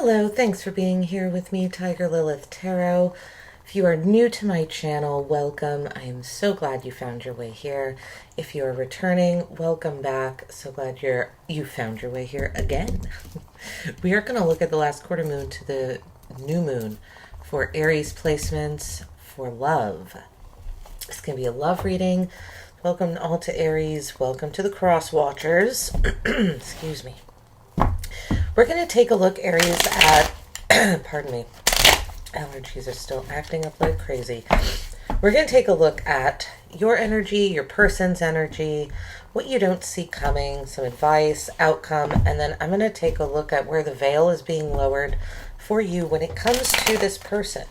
Hello, thanks for being here with me, Tiger Lilith Tarot. If you are new to my channel, welcome. I am so glad you found your way here. If you are returning, welcome back. So glad you found your way here again. We are going to look at the last quarter moon to the new moon for Aries placements for love. It's going to be a love reading. Welcome all to Aries. Welcome to the Cross Watchers. Excuse me. We're going to take a look, Aries, at, pardon me, allergies are still acting up like crazy. We're going to take a look at your energy, your person's energy, what you don't see coming, some advice, outcome, and then I'm going to take a look at where the veil is being lowered for you when it comes to this person.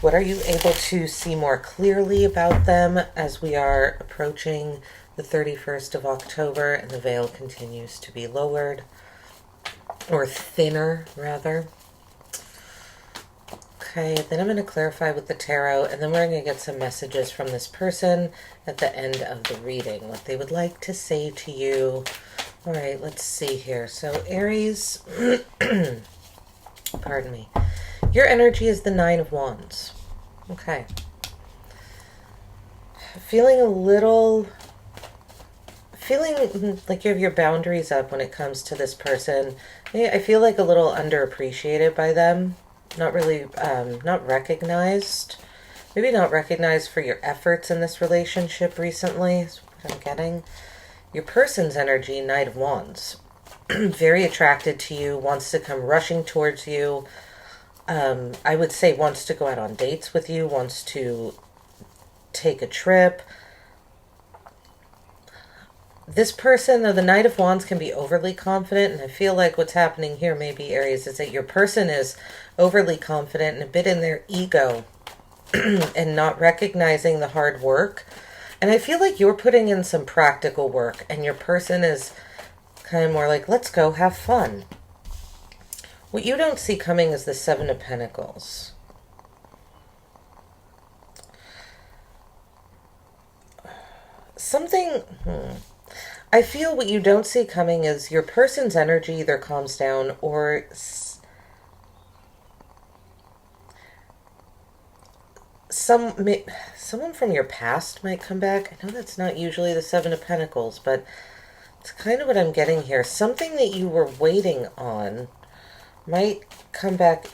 What are you able to see more clearly about them as we are approaching the 31st of October and the veil continues to be lowered? Or thinner, rather. Okay, then I'm going to clarify with the tarot, and then we're going to get some messages from this person at the end of the reading, what they would like to say to you. All right, let's see here. So, Aries, pardon me. Your energy is the Nine of Wands. Okay. Feeling like you have your boundaries up when it comes to this person. I feel like a little underappreciated by them. Not really, not recognized. Maybe not recognized for your efforts in this relationship recently, is what I'm getting. Your person's energy, Knight of Wands. Very attracted to you, wants to come rushing towards you. I would say wants to go out on dates with you, wants to take a trip. This person, though, the Knight of Wands can be overly confident, and I feel like what's happening here, maybe, Aries, is that your person is overly confident and a bit in their ego and not recognizing the hard work. And I feel like you're putting in some practical work, and your person is kind of more like, let's go have fun. What you don't see coming is the Seven of Pentacles. I feel what you don't see coming is your person's energy either calms down or someone from your past might come back. I know that's not usually the Seven of Pentacles, but it's kind of what I'm getting here. Something that you were waiting on might come back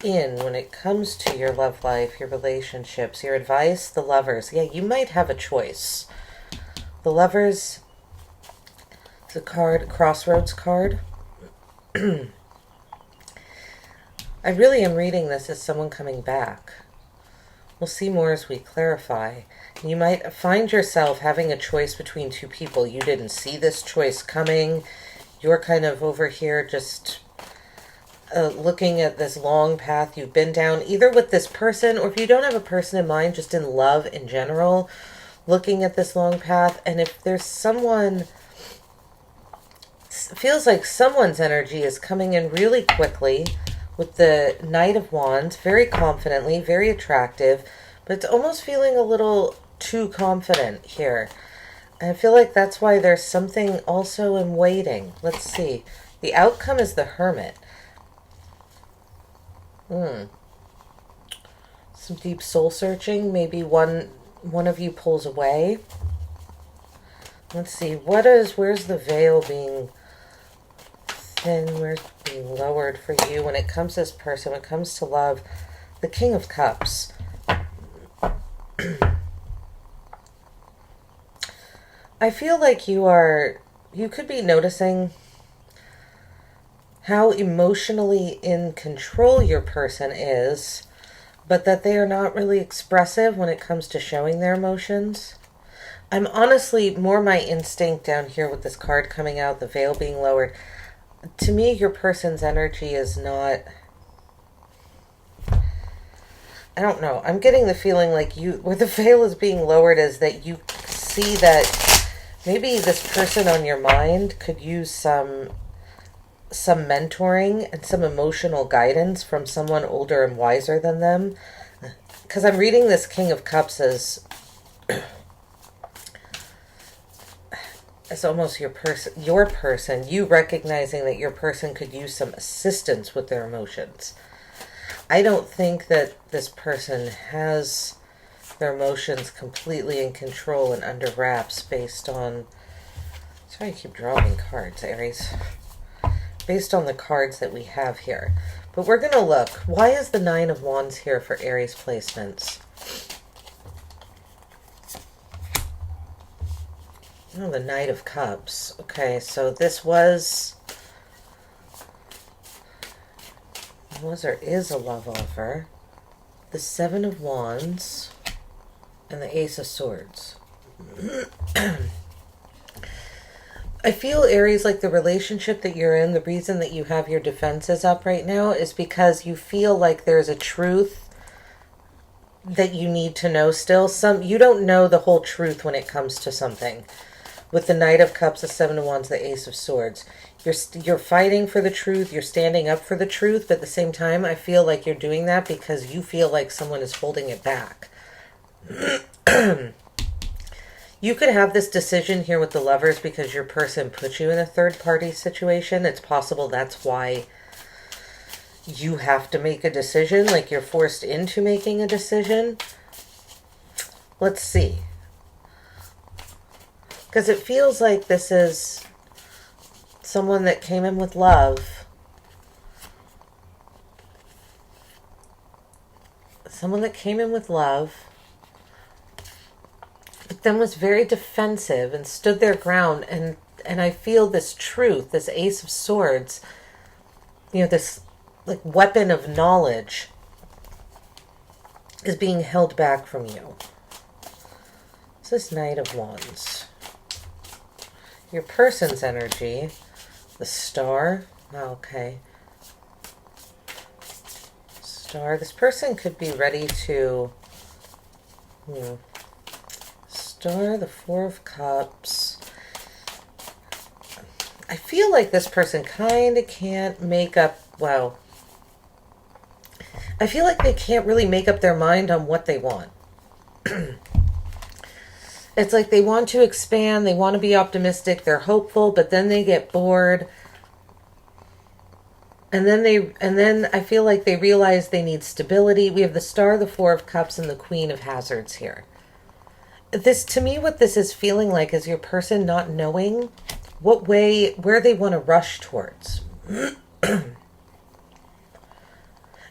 in when it comes to your love life, your relationships, your advice, the Lovers. Yeah, you might have a choice. The Lovers, the card, Crossroads card. I really am reading this as someone coming back. We'll see more as we clarify. You might find yourself having a choice between two people. You didn't see this choice coming. You're kind of over here just looking at this long path you've been down, either with this person, or if you don't have a person in mind, just in love in general, looking at this long path. And if there's someone, feels like someone's energy is coming in really quickly with the Knight of Wands, very confidently, very attractive, but it's almost feeling a little too confident here. And I feel like that's why there's something also in waiting. Let's see. The outcome is the Hermit. Some deep soul searching. Maybe one of you pulls away. Let's see. Where's the veil being thin? Where's it being lowered for you when it comes to this person, when it comes to love? The King of Cups. I feel like you could be noticing how emotionally in control your person is, but that they are not really expressive when it comes to showing their emotions. I'm honestly more my instinct down here with this card coming out, the veil being lowered. To me, your person's energy is not, I don't know. I'm getting the feeling like where the veil is being lowered is that you see that maybe this person on your mind could use some mentoring and some emotional guidance from someone older and wiser than them. Because I'm reading this King of Cups as as almost your person, you recognizing that your person could use some assistance with their emotions. I don't think that this person has their emotions completely in control and under wraps based on... Sorry, I keep drawing cards, Aries. Based on the cards that we have here. But we're going to look. Why is the Nine of Wands here for Aries placements? Oh, the Knight of Cups. Okay, so this was or is a love offer. The Seven of Wands and the Ace of Swords. I feel, Aries, like the relationship that you're in, the reason that you have your defenses up right now is because you feel like there's a truth that you need to know still. You don't know the whole truth when it comes to something. With the Knight of Cups, the Seven of Wands, the Ace of Swords. You're fighting for the truth. You're standing up for the truth. But at the same time, I feel like you're doing that because you feel like someone is holding it back. You could have this decision here with the Lovers because your person put you in a third-party situation. It's possible that's why you have to make a decision. Like you're forced into making a decision. Let's see. Because it feels like this is someone that came in with love. Someone that came in with love, but then was very defensive and stood their ground. And I feel this truth, this Ace of Swords, this like weapon of knowledge is being held back from you. What's this Knight of Wands? Your person's energy, the Star. Oh, okay. Star. This person could be ready to... Star, the Four of Cups. I feel like this person kind of can't make up... Wow. I feel like they can't really make up their mind on what they want. It's like they want to expand, they want to be optimistic, they're hopeful, but then they get bored. And then I feel like they realize they need stability. We have the Star, the Four of Cups, and the Queen of Hazards here. This, to me, what this is feeling like is your person not knowing where they want to rush towards. And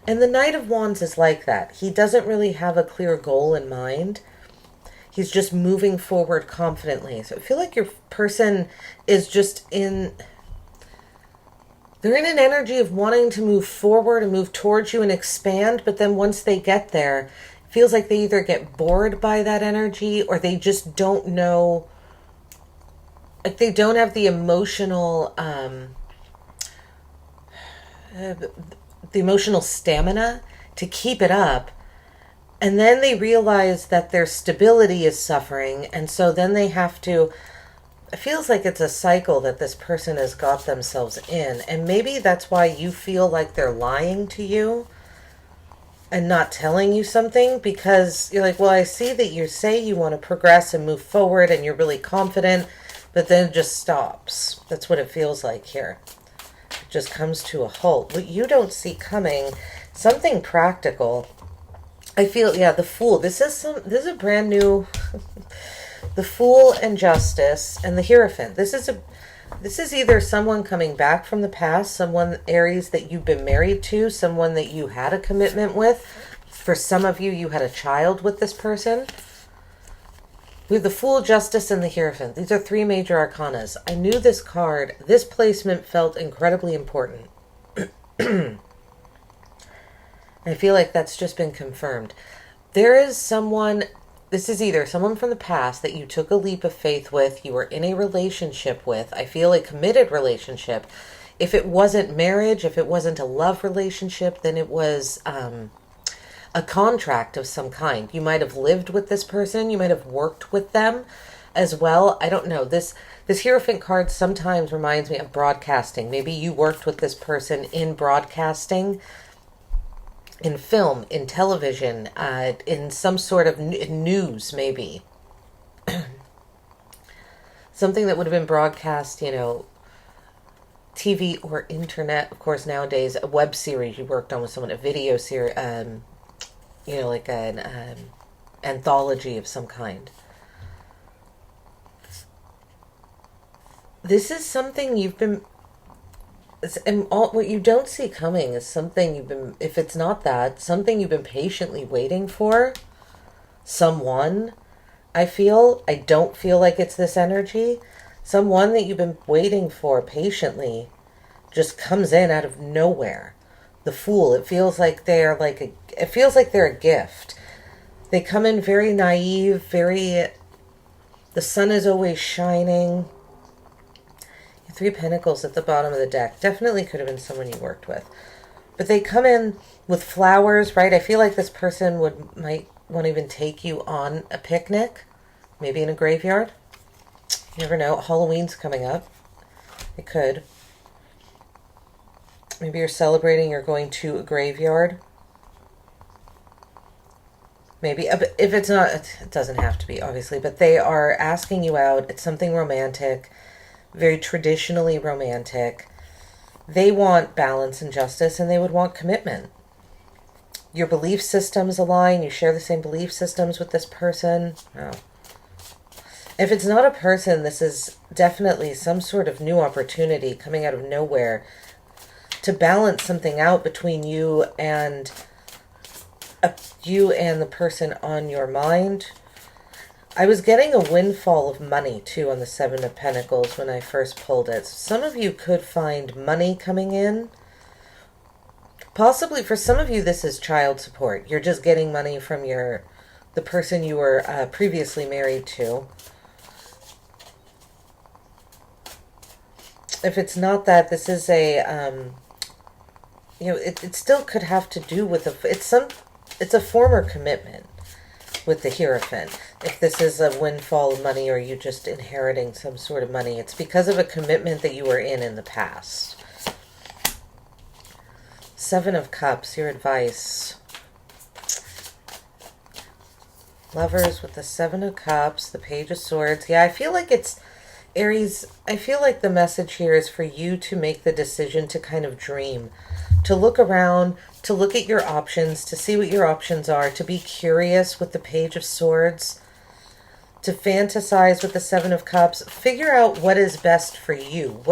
the Knight of Wands is like that. He doesn't really have a clear goal in mind. He's just moving forward confidently. So I feel like your person is just they're in an energy of wanting to move forward and move towards you and expand. But then once they get there, it feels like they either get bored by that energy or they just don't know. Like they don't have the emotional, stamina to keep it up. And then they realize that their stability is suffering. And so then they have to... It feels like it's a cycle that this person has got themselves in. And maybe that's why you feel like they're lying to you and not telling you something. Because you're like, well, I see that you say you want to progress and move forward and you're really confident. But then it just stops. That's what it feels like here. It just comes to a halt. What you don't see coming, something practical... I feel, yeah, the Fool. This is a brand new, the Fool and Justice and the Hierophant. This is either someone coming back from the past, someone, Aries, that you've been married to, someone that you had a commitment with. For some of you, you had a child with this person. We have the Fool, Justice, and the Hierophant. These are three major arcanas. I knew this card, this placement felt incredibly important. I feel like that's just been confirmed. There is someone, this is either someone from the past that you took a leap of faith with, you were in a relationship with, I feel a committed relationship. If it wasn't marriage, if it wasn't a love relationship, then it was a contract of some kind. You might have lived with this person, you might have worked with them as well. I don't know. This Hierophant card sometimes reminds me of broadcasting. Maybe you worked with this person in broadcasting, in film, in television, in some sort of news, maybe. something that would have been broadcast, you know, TV or internet. Of course, nowadays, a web series you worked on with someone, a video series, you know, like an anthology of some kind. This is something you've been, and what you don't see coming is something you've been, if it's not that, something you've been patiently waiting for. Someone, I don't feel like it's this energy. Someone that you've been waiting for patiently just comes in out of nowhere. The Fool, it feels like they're a gift. They come in very naive, the sun is always shining. 3 Pentacles at the bottom of the deck. Definitely could have been someone you worked with. But they come in with flowers, right? I feel like this person might want to even take you on a picnic. Maybe in a graveyard. You never know. Halloween's coming up. It could. Maybe you're celebrating, you're going to a graveyard. Maybe. If it's not, it doesn't have to be, obviously. But they are asking you out. It's something romantic. Very traditionally romantic. They want balance and justice, and they would want commitment. Your belief systems align. You share the same belief systems with this person. Oh. If it's not a person, this is definitely some sort of new opportunity coming out of nowhere to balance something out between you and the person on your mind. I was getting a windfall of money, too, on the 7 of Pentacles when I first pulled it. So some of you could find money coming in. Possibly, for some of you, this is child support. You're just getting money from the person you were previously married to. If it's not that, this is a, you know, it still could have to do with it's a former commitment with the Hierophant. If this is a windfall of money or you just inheriting some sort of money, it's because of a commitment that you were in the past. 7 of Cups, your advice. Lovers with the 7 of Cups, the Page of Swords. Yeah, I feel like it's Aries. I feel like the message here is for you to make the decision to kind of dream, to look around, to look at your options, to see what your options are, to be curious with the Page of Swords, to fantasize with the 7 of Cups, figure out what is best for you.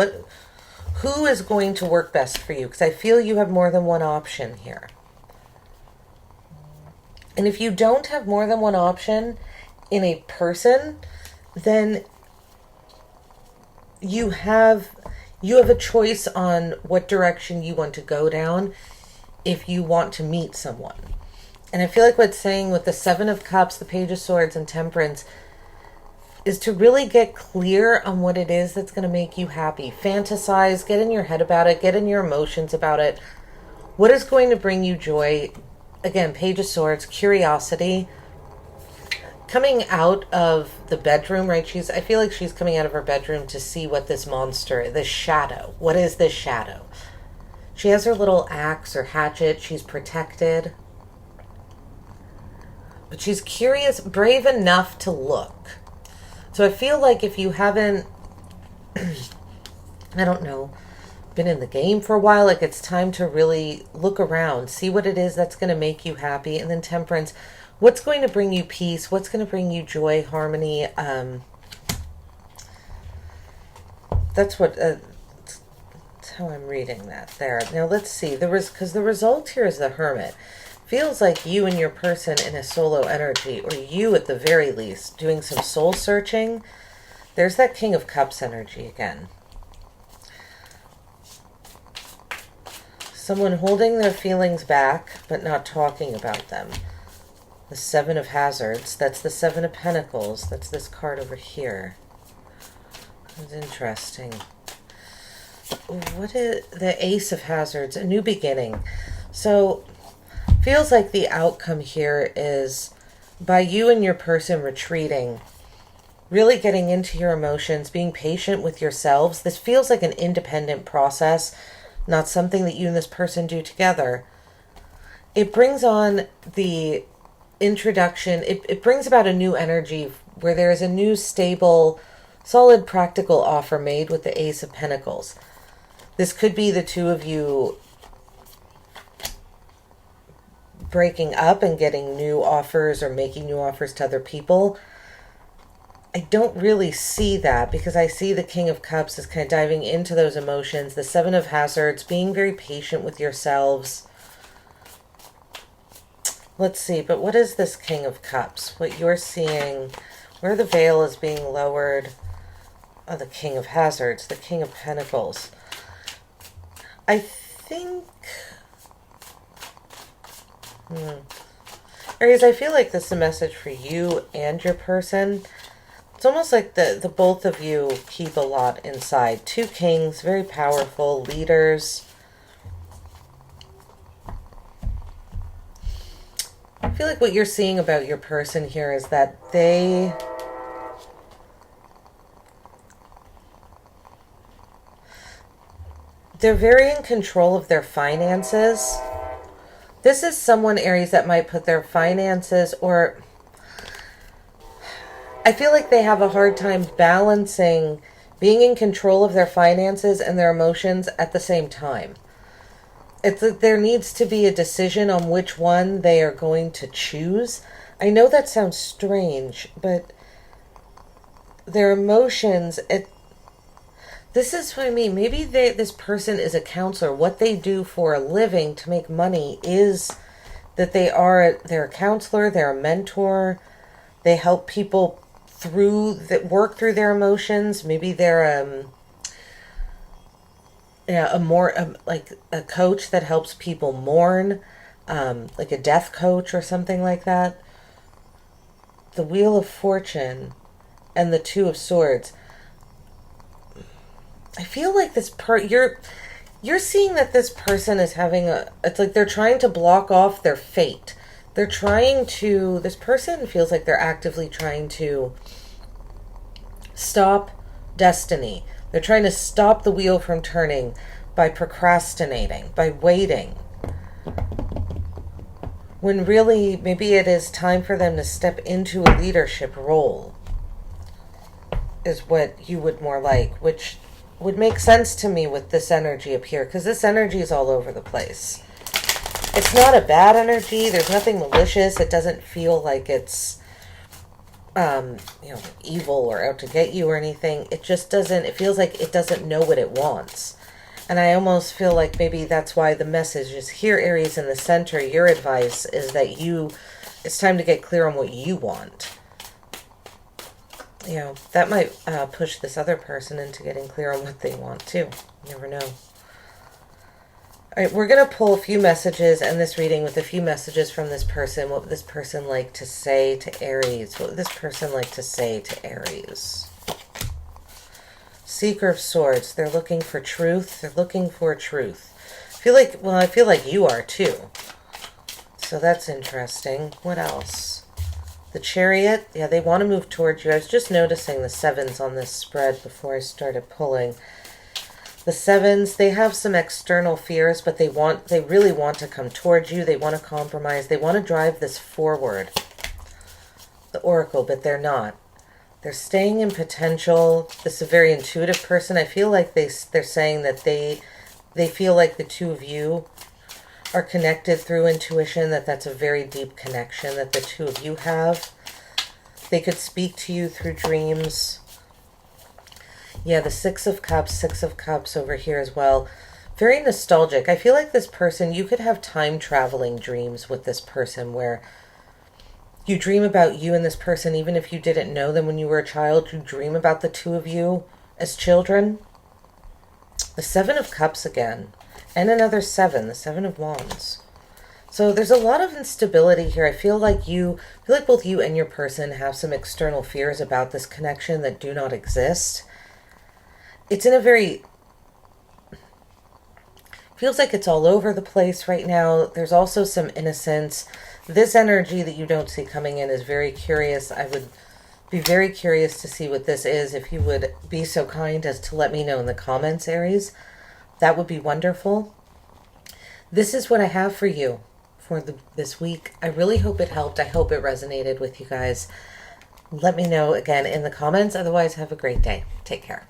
Who is going to work best for you? Because I feel you have more than one option here. And if you don't have more than one option in a person, then you have a choice on what direction you want to go down if you want to meet someone. And I feel like what's saying with the 7 of Cups, the Page of Swords, and Temperance is to really get clear on what it is that's going to make you happy. Fantasize, get in your head about it, get in your emotions about it. What is going to bring you joy? Again, Page of Swords, curiosity. Coming out of the bedroom, right? I feel like she's coming out of her bedroom to see what this monster, this shadow. What is this shadow? She has her little axe or hatchet. She's protected. But she's curious, brave enough to look. So I feel like if you haven't, I don't know, been in the game for a while, like it's time to really look around, see what it is that's going to make you happy. And then Temperance, what's going to bring you peace? What's going to bring you joy, harmony? That's how I'm reading that there. Now let's see, because the result here is the Hermit. Feels like you and your person in a solo energy, or you at the very least, doing some soul searching. There's that King of Cups energy again. Someone holding their feelings back, but not talking about them. The 7 of Hazards, that's the 7 of Pentacles. That's this card over here. That's interesting. What is the Ace of Hazards? A new beginning. So feels like the outcome here is by you and your person retreating, really getting into your emotions, being patient with yourselves. This feels like an independent process, not something that you and this person do together. It brings on the introduction. It brings about a new energy where there is a new stable solid practical offer made with the Ace of Pentacles. This could be the two of you breaking up and getting new offers or making new offers to other people. I don't really see that because I see the King of Cups as kind of diving into those emotions. The Seven of Hazards, being very patient with yourselves. Let's see, but what is this King of Cups? What you're seeing, where the veil is being lowered. Oh, the King of Hazards, the King of Pentacles. I think... Aries, I feel like this is a message for you and your person. It's almost like the both of you keep a lot inside. Two kings, very powerful leaders. I feel like what you're seeing about your person here is that they're very in control of their finances. This is someone, Aries, that might put their finances, or I feel like they have a hard time balancing being in control of their finances and their emotions at the same time. It's that there needs to be a decision on which one they are going to choose. I know that sounds strange, but their emotions, this is what I mean. Maybe this person is a counselor. What they do for a living to make money is that they're a counselor, they're a mentor. They help people work through their emotions. Maybe they're like a coach that helps people mourn, like a death coach or something like that. The Wheel of Fortune and the Two of Swords. I feel like you're seeing that this person is it's like they're trying to block off their fate. This person feels like they're actively trying to stop destiny. They're trying to stop the wheel from turning by procrastinating, by waiting. When really, maybe it is time for them to step into a leadership role, is what you would more like, which would make sense to me with this energy up here, because this energy is all over the place. It's not a bad energy. There's nothing malicious. It doesn't feel like it's evil or out to get you or anything. It just doesn't, it feels like it doesn't know what it wants. And I almost feel like maybe that's why the message is here, Aries, in the center. Your advice is that it's time to get clear on what you want. That might push this other person into getting clear on what they want too. You never know. All right, we're going to pull a few messages in this reading with a few messages from this person. What would this person like to say to Aries? What would this person like to say to Aries? Seeker of Swords. They're looking for truth. They're looking for truth. I feel like you are too. So that's interesting. What else? The Chariot. Yeah, they want to move towards you. I was just noticing the sevens on this spread before I started pulling. The sevens, they have some external fears, but they really want to come towards you. They want to compromise. They want to drive this forward. The Oracle, but they're not. They're staying in potential. This is a very intuitive person. I feel like they're saying that they feel like the two of you are connected through intuition, that's a very deep connection that the two of you have. They could speak to you through dreams. Yeah, the Six of Cups over here as well. Very nostalgic. I feel like this person, you could have time traveling dreams with this person where you dream about you and this person, even if you didn't know them when you were a child. You dream about the two of you as children. The Seven of Cups again. And another seven, the Seven of Wands. So there's a lot of instability here. I feel like both you and your person have some external fears about this connection that do not exist. It's in a very... feels like it's all over the place right now. There's also some innocence. This energy that you don't see coming in is very curious. I would be very curious to see what this is. If you would be so kind as to let me know in the comments, Aries, that would be wonderful. This is what I have for you for this week. I really hope it helped. I hope it resonated with you guys. let me know again in the comments. Otherwise, have a great day. Take care.